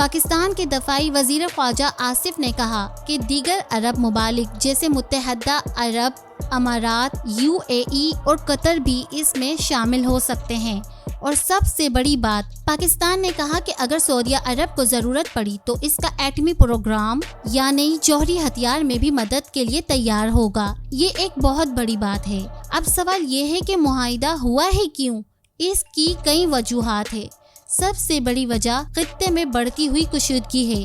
پاکستان کے دفاعی وزیر خارجہ آصف نے کہا کہ دیگر عرب ممالک جیسے متحدہ عرب امارات، UAE اور قطر بھی اس میں شامل ہو سکتے ہیں، اور سب سے بڑی بات، پاکستان نے کہا کہ اگر سعودیہ عرب کو ضرورت پڑی تو اس کا ایٹمی پروگرام یعنی جوہری ہتھیار میں بھی مدد کے لیے تیار ہوگا۔ یہ ایک بہت بڑی بات ہے۔ اب سوال یہ ہے کہ معاہدہ ہوا ہے کیوں؟ اس کی کئی وجوہات ہیں۔ سب سے بڑی وجہ خطے میں بڑھتی ہوئی کشیدگی ہے۔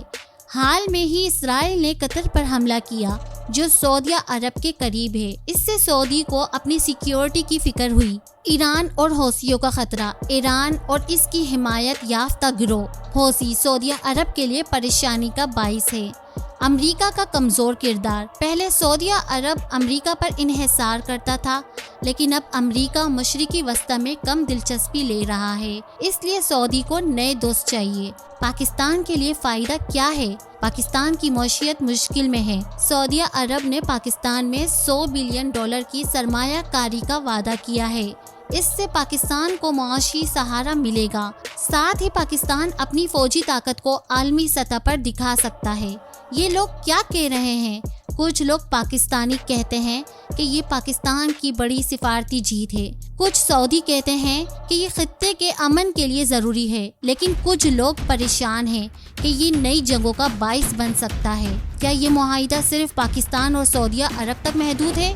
حال میں ہی اسرائیل نے قطر پر حملہ کیا جو سعودیہ عرب کے قریب ہے۔ اس سے سعودی کو اپنی سیکیورٹی کی فکر ہوئی۔ ایران اور حوثیوں کا خطرہ۔ ایران اور اس کی حمایت یافتہ گروہ حوثی سعودیہ عرب کے لیے پریشانی کا باعث ہے۔ امریکہ کا کمزور کردار۔ پہلے سعودیہ عرب امریکہ پر انحصار کرتا تھا، لیکن اب امریکہ مشرقی وسطی میں کم دلچسپی لے رہا ہے، اس لیے سعودی کو نئے دوست چاہیے۔ پاکستان کے لیے فائدہ کیا ہے؟ پاکستان کی معیشت مشکل میں ہے۔ سعودیہ عرب نے پاکستان میں $100 بلین کی سرمایہ کاری کا وعدہ کیا ہے۔ اس سے پاکستان کو معاشی سہارا ملے گا، ساتھ ہی پاکستان اپنی فوجی طاقت کو عالمی سطح پر دکھا سکتا ہے۔ یہ لوگ کیا کہہ رہے ہیں؟ کچھ لوگ پاکستانی کہتے ہیں کہ یہ پاکستان کی بڑی سفارتی جیت ہے۔ کچھ سعودی کہتے ہیں کہ یہ خطے کے امن کے لیے ضروری ہے، لیکن کچھ لوگ پریشان ہیں کہ یہ نئی جنگوں کا باعث بن سکتا ہے۔ کیا یہ معاہدہ صرف پاکستان اور سعودیہ عرب تک محدود ہے؟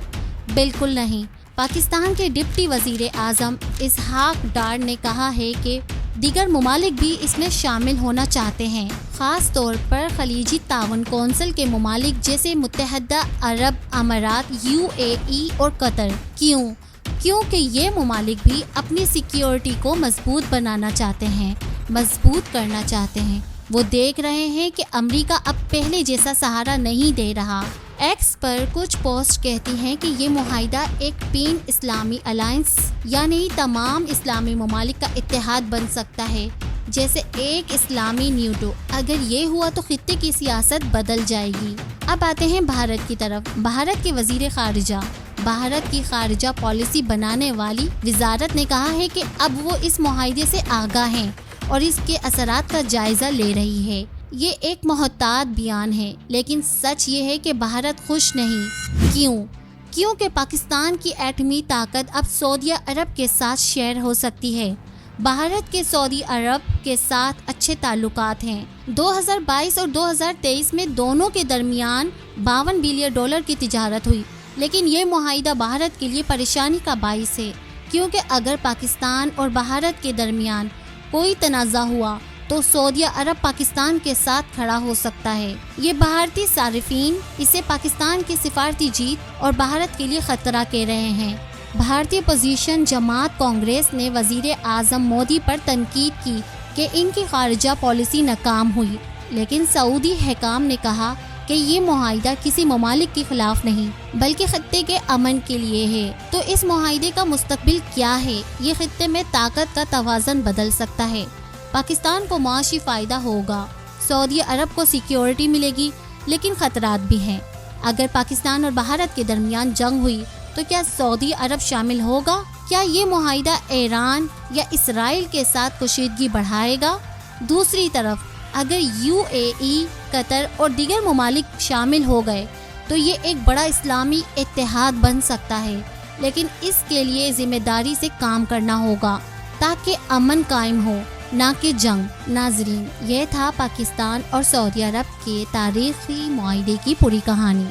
بالکل نہیں۔ پاکستان کے ڈپٹی وزیر اعظم اسحاق ڈار نے کہا ہے کہ دیگر ممالک بھی اس میں شامل ہونا چاہتے ہیں، خاص طور پر خلیجی تعاون کونسل کے ممالک جیسے متحدہ عرب امارات، UAE اور قطر۔ کیونکہ یہ ممالک بھی اپنی سیکیورٹی کو مضبوط بنانا چاہتے ہیں، مضبوط کرنا چاہتے ہیں۔ وہ دیکھ رہے ہیں کہ امریکہ اب پہلے جیسا سہارا نہیں دے رہا۔ ایکس پر کچھ پوسٹ کہتی ہیں کہ یہ معاہدہ ایک پین اسلامی الائنس یعنی تمام اسلامی ممالک کا اتحاد بن سکتا ہے، جیسے ایک اسلامی نیٹو۔ اگر یہ ہوا تو خطے کی سیاست بدل جائے گی۔ اب آتے ہیں بھارت کی طرف۔ بھارت کے وزیر خارجہ، بھارت کی خارجہ پالیسی بنانے والی وزارت نے کہا ہے کہ اب وہ اس معاہدے سے آگاہ ہیں اور اس کے اثرات کا جائزہ لے رہی ہے۔ یہ ایک محتاط بیان ہے، لیکن سچ یہ ہے کہ بھارت خوش نہیں۔ کیونکہ پاکستان کی ایٹمی طاقت اب سعودیہ عرب کے ساتھ شیئر ہو سکتی ہے۔ بھارت کے سعودی عرب کے ساتھ اچھے تعلقات ہیں۔ 2022 اور 2023 میں دونوں کے درمیان $52 بلین کی تجارت ہوئی، لیکن یہ معاہدہ بھارت کے لیے پریشانی کا باعث ہے، کیونکہ اگر پاکستان اور بھارت کے درمیان کوئی تنازع ہوا تو سعودیہ عرب پاکستان کے ساتھ کھڑا ہو سکتا ہے۔ یہ بھارتی صارفین اسے پاکستان کی سفارتی جیت اور بھارت کے لیے خطرہ کہہ رہے ہیں۔ بھارتی اپوزیشن جماعت کانگریس نے وزیر اعظم مودی پر تنقید کی کہ ان کی خارجہ پالیسی ناکام ہوئی، لیکن سعودی حکام نے کہا کہ یہ معاہدہ کسی ممالک کے خلاف نہیں بلکہ خطے کے امن کے لیے ہے۔ تو اس معاہدے کا مستقبل کیا ہے؟ یہ خطے میں طاقت کا توازن بدل سکتا ہے۔ پاکستان کو معاشی فائدہ ہوگا، سعودی عرب کو سیکیورٹی ملے گی، لیکن خطرات بھی ہیں۔ اگر پاکستان اور بھارت کے درمیان جنگ ہوئی تو کیا سعودی عرب شامل ہوگا؟ کیا یہ معاہدہ ایران یا اسرائیل کے ساتھ کشیدگی بڑھائے گا؟ دوسری طرف اگر UAE، قطر اور دیگر ممالک شامل ہو گئے تو یہ ایک بڑا اسلامی اتحاد بن سکتا ہے، لیکن اس کے لیے ذمہ داری سے کام کرنا ہوگا تاکہ امن قائم ہو، نہ کہ جنگ۔ ناظرین، یہ تھا پاکستان اور سعودی عرب کے تاریخی معاہدے کی پوری کہانی۔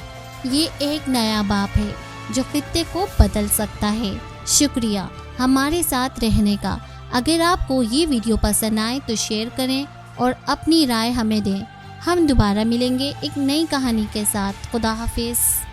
یہ ایک نیا باب ہے جو خطے کو بدل سکتا ہے۔ شکریہ ہمارے ساتھ رہنے کا۔ اگر آپ کو یہ ویڈیو پسند آئے تو شیئر کریں اور اپنی رائے ہمیں دیں۔ ہم دوبارہ ملیں گے ایک نئی کہانی کے ساتھ۔ خدا حافظ۔